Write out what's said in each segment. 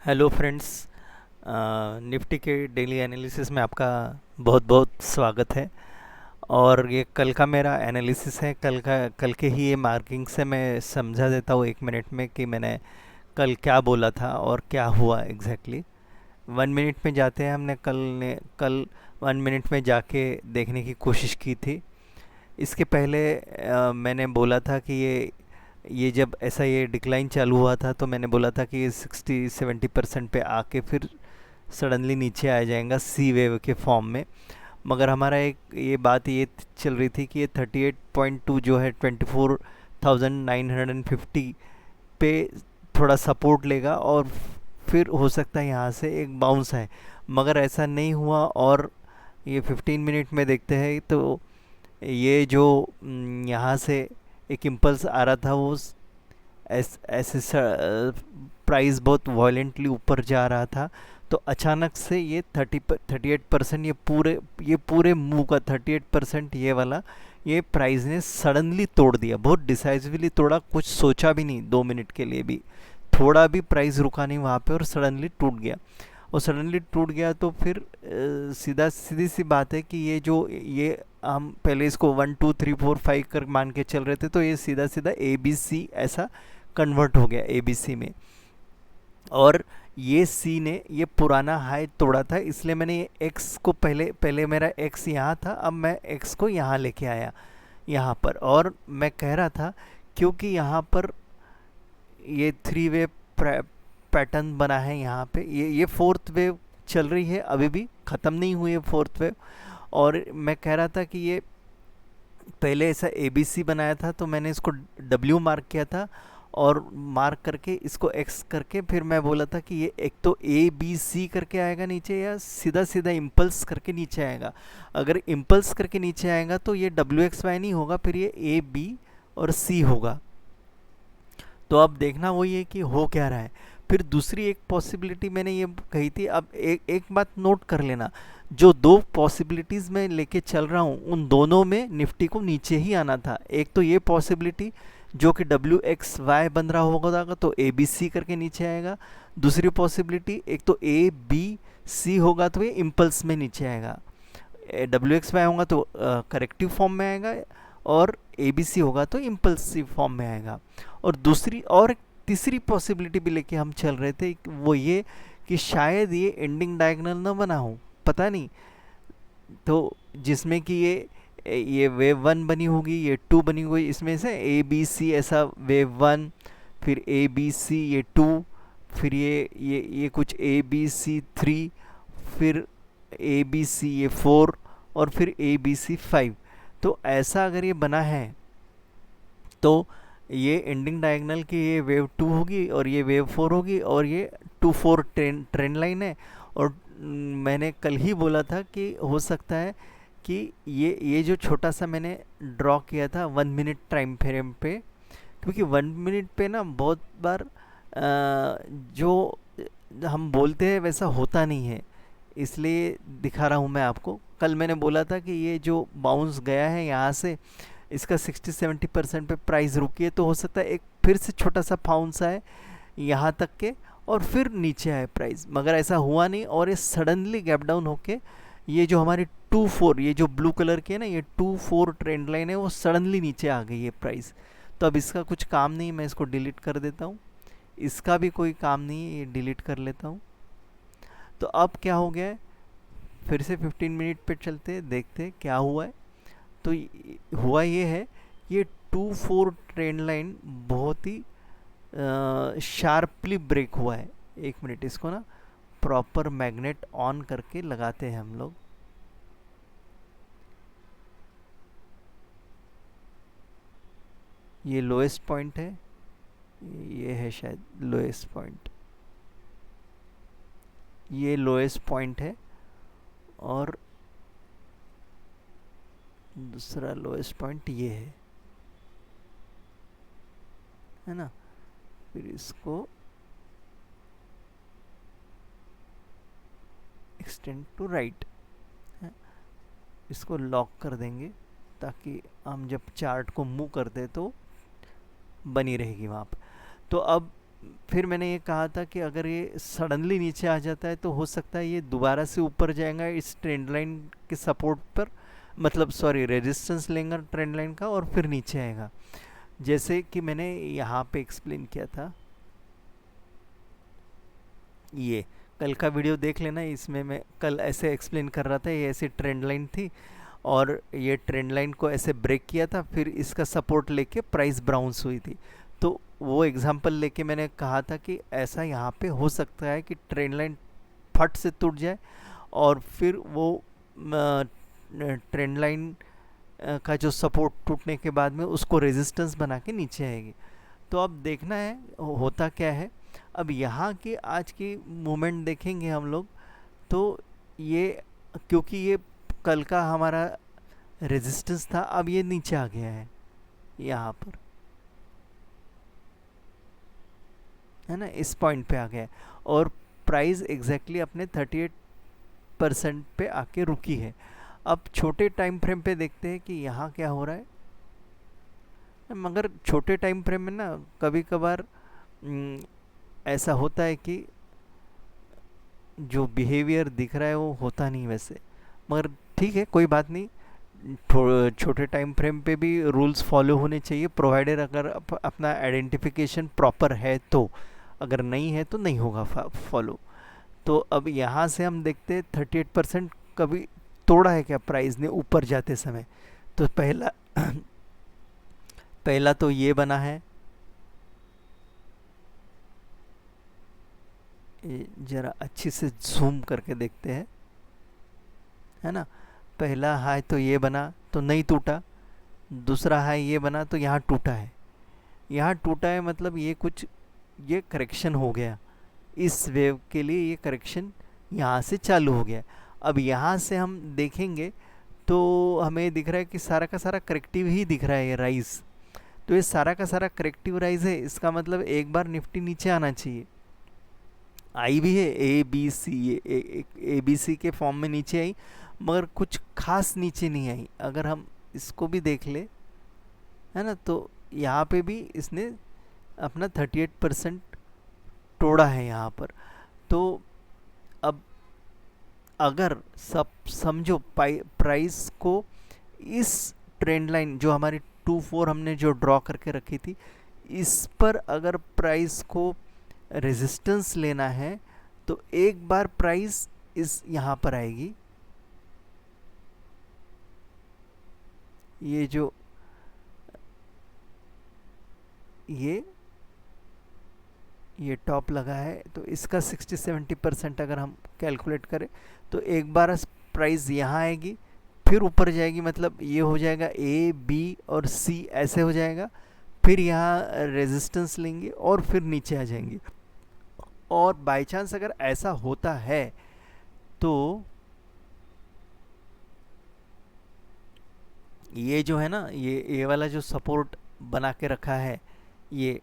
Hello friends. Nifty के daily analysis में आपका बहुत बहुत स्वागत है। और ये कल का मेरा एनालिसिस है। कल के ही ये मार्किंग से मैं समझा देता हूँ 1 मिनट में कि मैंने कल क्या बोला था और क्या हुआ एग्जैक्टली। 1 मिनट में जाते हैं। हमने कल 1 मिनट में जाके देखने की कोशिश की थी। इसके पहले मैंने बोला था कि ये जब ऐसा ये डिक्लाइन चालू हुआ था तो मैंने बोला था कि ये 60-70% पे आके फिर सडनली नीचे आ जाएगा सी वेव के फॉर्म में। मगर हमारा एक ये बात ये चल रही थी कि ये 38.2 जो है 24,950 पे थोड़ा सपोर्ट लेगा और फिर हो सकता है यहाँ से एक बाउंस है। मगर ऐसा नहीं हुआ। और ये 15 मिनट में देखते हैं तो ये जो यहाँ से एक इम्पल्स आ रहा था वो ऐसे प्राइस बहुत वॉयलेंटली ऊपर जा रहा था। तो अचानक से ये 38% ये पूरे मूव का 38% ये वाला ये प्राइस ने सडनली तोड़ दिया, बहुत डिसाइसिवली तोड़ा, कुछ सोचा भी नहीं 2 मिनट के लिए भी। थोड़ा भी प्राइस रुका नहीं वहाँ पे और सडनली टूट गया। और सडनली टूट गया तो फिर सीधी सी बात है कि ये हम पहले इसको 1 2 3 4 5 कर मान के चल रहे थे, तो ये सीधा सीधा ए बी सी ऐसा कन्वर्ट हो गया ए बी सी में। और ये सी ने ये पुराना हाई तोड़ा था, इसलिए मैंने ये एक्स को पहले पहले मेरा एक्स यहाँ था, अब मैं एक्स को यहाँ लेके आया यहाँ पर। और मैं कह रहा था क्योंकि यहाँ पर ये थ्री वे पैटर्न बना है यहाँ पे, ये फोर्थ वेव चल रही है, अभी भी ख़त्म नहीं हुई है फोर्थ वेव। और मैं कह रहा था कि ये पहले ऐसा ए बी सी बनाया था तो मैंने इसको डब्ल्यू मार्क किया था और मार्क करके इसको एक्स करके फिर मैं बोला था कि ये एक तो ए बी सी करके आएगा नीचे या सीधा सीधा इम्पल्स करके नीचे आएगा। अगर इम्पल्स करके नीचे आएगा तो ये डब्ल्यू एक्स वाई नहीं होगा, फिर ये ए बी और सी होगा। तो अब देखना वही है कि हो क्या रहा है। फिर दूसरी एक पॉसिबिलिटी मैंने ये कही थी। अब एक बात नोट कर लेना, जो दो पॉसिबिलिटीज़ मैं लेके चल रहा हूँ उन दोनों में निफ्टी को नीचे ही आना था। एक तो ये पॉसिबिलिटी जो कि डब्ल्यू एक्स वाई बन रहा होगा तो ए बी सी करके नीचे आएगा। दूसरी पॉसिबिलिटी एक तो ए बी सी होगा तो ये इम्पल्स में नीचे आएगा। डब्ल्यू एक्स वाई होगा तो करेक्टिव फॉर्म में आएगा और ए बी सी होगा तो इम्पल्सिव फॉर्म में आएगा। और दूसरी और एक तीसरी पॉसिबिलिटी भी लेके हम चल रहे थे, वो ये कि शायद ये एंडिंग डायगोनल ना बना हो, पता नहीं। तो जिसमें कि ये वेव वन बनी होगी, ये टू बनी हुई, इसमें से ए बी सी ऐसा वेव वन, फिर ए बी सी ये टू, फिर ये कुछ ए बी सी थ्री, फिर ए बी सी ये फोर, और फिर ए बी सी फाइव। तो ऐसा अगर ये बना है तो ये एंडिंग डायगोनल की ये वेव टू होगी और ये वेव फोर होगी और ये 2 4 ट्रेंड लाइन है। और मैंने कल ही बोला था कि हो सकता है कि ये जो छोटा सा मैंने ड्रॉ किया था 1 मिनट टाइम फ्रेम पे, क्योंकि 1 मिनट पे ना बहुत बार जो हम बोलते हैं वैसा होता नहीं है, इसलिए दिखा रहा हूँ मैं आपको। कल मैंने बोला था कि ये जो बाउंस गया है यहाँ से, इसका 60-70% पे प्राइस रुकी है, तो हो सकता है एक फिर से छोटा सा बाउंस आए यहाँ तक के और फिर नीचे आए प्राइस। मगर ऐसा हुआ नहीं और ये सडनली गैप डाउन होके ये जो हमारी 2 4 ये जो ब्लू कलर की है ना, ये 2 4 ट्रेंड लाइन है, वो सडनली नीचे आ गई है प्राइस। तो अब इसका कुछ काम नहीं, मैं इसको डिलीट कर देता हूँ। इसका भी कोई काम नहीं है, ये डिलीट कर लेता हूँ। तो अब क्या हो गया है, फिर से 15 मिनट पे चलते देखते क्या हुआ है। तो हुआ ये है, ये 2 4 ट्रेंड लाइन बहुत ही शार्पली ब्रेक हुआ है। 1 मिनट इसको ना प्रॉपर मैग्नेट ऑन करके लगाते हैं हम लोग। ये लोएस्ट पॉइंट है, ये है शायद लोएस्ट पॉइंट, ये लोएस्ट पॉइंट है। और दूसरा लोएस्ट पॉइंट ये है ना। फिर इसको एक्सटेंड टू राइट, इसको लॉक कर देंगे ताकि हम जब चार्ट को मूव करते तो बनी रहेगी वहाँ पर। तो अब फिर मैंने ये कहा था कि अगर ये सडनली नीचे आ जाता है तो हो सकता है ये दोबारा से ऊपर जाएगा इस ट्रेंड लाइन के सपोर्ट पर, मतलब सॉरी रेजिस्टेंस लेगा ट्रेंड लाइन का और फिर नीचे आएगा, जैसे कि मैंने यहाँ पे एक्सप्लेन किया था। ये कल का वीडियो देख लेना, इसमें मैं कल ऐसे एक्सप्लेन कर रहा था, ये ऐसी ट्रेंड लाइन थी और ये ट्रेंड लाइन को ऐसे ब्रेक किया था, फिर इसका सपोर्ट लेके प्राइस बाउंस हुई थी। तो वो एग्जांपल लेके मैंने कहा था कि ऐसा यहाँ पे हो सकता है कि ट्रेंड लाइन फट से टूट जाए और फिर वो ट्रेंड लाइन का जो सपोर्ट टूटने के बाद में उसको रेजिस्टेंस बना के नीचे आएगी। तो अब देखना है होता क्या है। अब यहाँ की आज की मूवमेंट देखेंगे हम लोग, तो ये क्योंकि ये कल का हमारा रेजिस्टेंस था, अब ये नीचे आ गया है यहाँ पर, है ना, इस पॉइंट पे आ गया है और प्राइस एग्जैक्टली अपने 38% पे आके रुकी है। अब छोटे टाइम फ्रेम पे देखते हैं कि यहाँ क्या हो रहा है। मगर छोटे टाइम फ्रेम में ना कभी कभार ऐसा होता है कि जो बिहेवियर दिख रहा है वो होता नहीं वैसे, मगर ठीक है कोई बात नहीं। छोटे टाइम फ्रेम पे भी रूल्स फॉलो होने चाहिए, प्रोवाइडर अगर अपना आइडेंटिफिकेशन प्रॉपर है तो, अगर नहीं है तो नहीं होगा फॉलो। तो अब यहाँ से हम देखते हैं 38% कभी तोड़ा है क्या प्राइस ने ऊपर जाते समय। तो पहला पहला तो ये बना है, जरा अच्छी से जूम करके देखते हैं, है ना। पहला हाई तो ये बना तो नहीं टूटा, दूसरा हाई ये बना तो यहाँ टूटा है। यहाँ टूटा है मतलब ये कुछ, ये करेक्शन हो गया इस वेव के लिए, ये करेक्शन यहाँ से चालू हो गया। अब यहाँ से हम देखेंगे तो हमें दिख रहा है कि सारा का सारा करेक्टिव ही दिख रहा है ये राइज। तो ये सारा का सारा करेक्टिव राइज है, इसका मतलब एक बार निफ्टी नीचे आना चाहिए। आई भी है A B C, A B C के फॉर्म में नीचे आई, मगर कुछ खास नीचे नहीं आई। अगर हम इसको भी देख ले, है ना, तो यहाँ पे भी इसने अपना 38% तोड़ा है यहाँ पर। तो अब अगर सब समझो प्राइस को इस ट्रेंड लाइन जो हमारी 2-4 हमने जो ड्रॉ करके रखी थी, इस पर अगर प्राइस को रेजिस्टेंस लेना है तो एक बार प्राइस इस यहाँ पर आएगी, ये जो ये टॉप लगा है तो इसका 60-70% अगर हम कैलकुलेट करें तो एक बार प्राइस यहाँ आएगी, फिर ऊपर जाएगी, मतलब ये हो जाएगा ए बी और सी ऐसे हो जाएगा, फिर यहाँ रेजिस्टेंस लेंगे और फिर नीचे आ जाएंगे। और बाय चांस अगर ऐसा होता है तो ये जो है ना, ये वाला जो सपोर्ट बना के रखा है, ये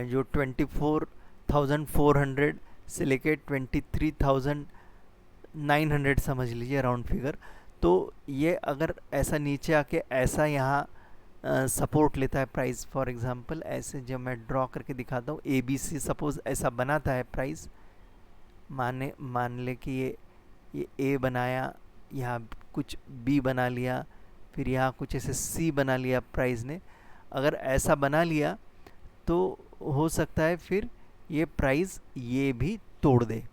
जो 24,400 से लेके 23,900 समझ लीजिए राउंड फिगर। तो ये अगर ऐसा नीचे आके ऐसा यहाँ सपोर्ट लेता है प्राइस, फॉर एग्जांपल ऐसे जब मैं ड्रॉ करके दिखाता हूँ, ए बी सी सपोज ऐसा बनाता है प्राइस, मान ले कि ये ए बनाया, यहाँ कुछ बी बना लिया, फिर यहाँ कुछ ऐसे सी बना लिया प्राइस ने, अगर ऐसा बना लिया तो हो सकता है फिर ये प्राइस ये भी तोड़ दे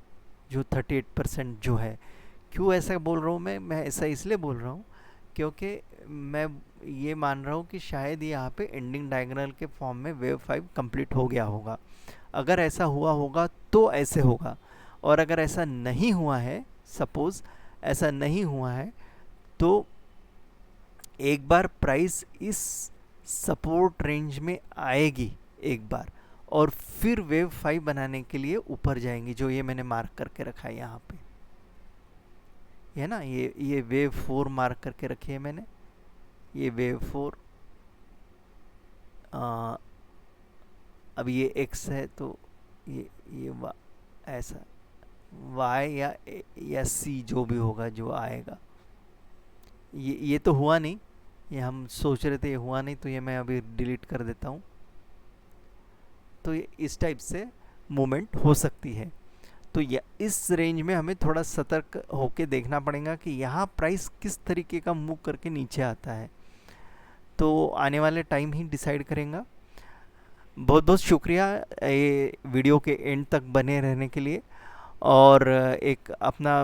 जो 38% जो है। क्यों ऐसा बोल रहा हूँ मैं ऐसा इसलिए बोल रहा हूँ क्योंकि मैं ये मान रहा हूँ कि शायद यहाँ पे एंडिंग डायगोनल के फॉर्म में वेव 5 कंप्लीट हो गया होगा। अगर ऐसा हुआ होगा तो ऐसे होगा, और अगर ऐसा नहीं हुआ है, सपोज ऐसा नहीं हुआ है, तो एक बार प्राइस इस सपोर्ट रेंज में आएगी एक बार, और फिर वेव 5 बनाने के लिए ऊपर जाएंगी, जो ये मैंने मार्क करके रखा है यहाँ पे, है ना, ये वेव 4 मार्क करके रखी है मैंने, ये वेव 4। अब ये x है तो ये ऐसा y या c जो भी होगा जो आएगा, ये तो हुआ नहीं, ये हम सोच रहे थे ये हुआ नहीं, तो ये मैं अभी डिलीट कर देता हूँ। तो ये इस टाइप से मूवमेंट हो सकती है। तो इस रेंज में हमें थोड़ा सतर्क होके देखना पड़ेगा कि यहाँ प्राइस किस तरीके का मूव करके नीचे आता है, तो आने वाले टाइम ही डिसाइड करेगा। बहुत बहुत शुक्रिया ये वीडियो के एंड तक बने रहने के लिए। और एक अपना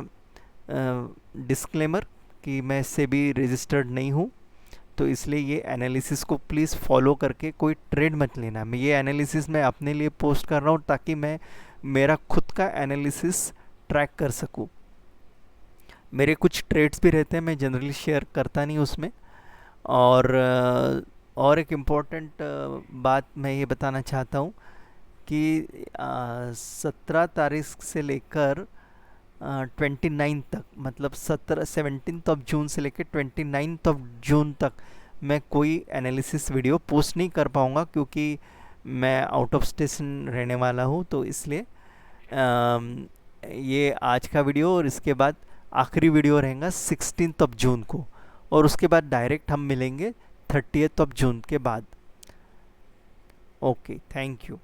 डिस्क्लेमर कि मैं सेबी रजिस्टर्ड नहीं हूँ, तो इसलिए ये एनालिसिस को प्लीज़ फॉलो करके कोई ट्रेड मत लेना। मैं ये एनालिसिस मैं अपने लिए पोस्ट कर रहा हूँ ताकि मैं मेरा खुद का एनालिसिस ट्रैक कर सकूँ। मेरे कुछ ट्रेड्स भी रहते हैं, मैं जनरली शेयर करता नहीं उसमें। और एक इम्पॉर्टेंट बात मैं ये बताना चाहता हूँ कि 17 तारीख से लेकर 29 तक, मतलब 17 जून से लेकर 29 जून तक मैं कोई एनालिसिस वीडियो पोस्ट नहीं कर पाऊँगा, क्योंकि मैं आउट ऑफ स्टेशन रहने वाला हूँ। तो इसलिए ये आज का वीडियो और इसके बाद आखिरी वीडियो रहेगा 16 जून को, और उसके बाद डायरेक्ट हम मिलेंगे 30 जून के बाद। Okay, thank you.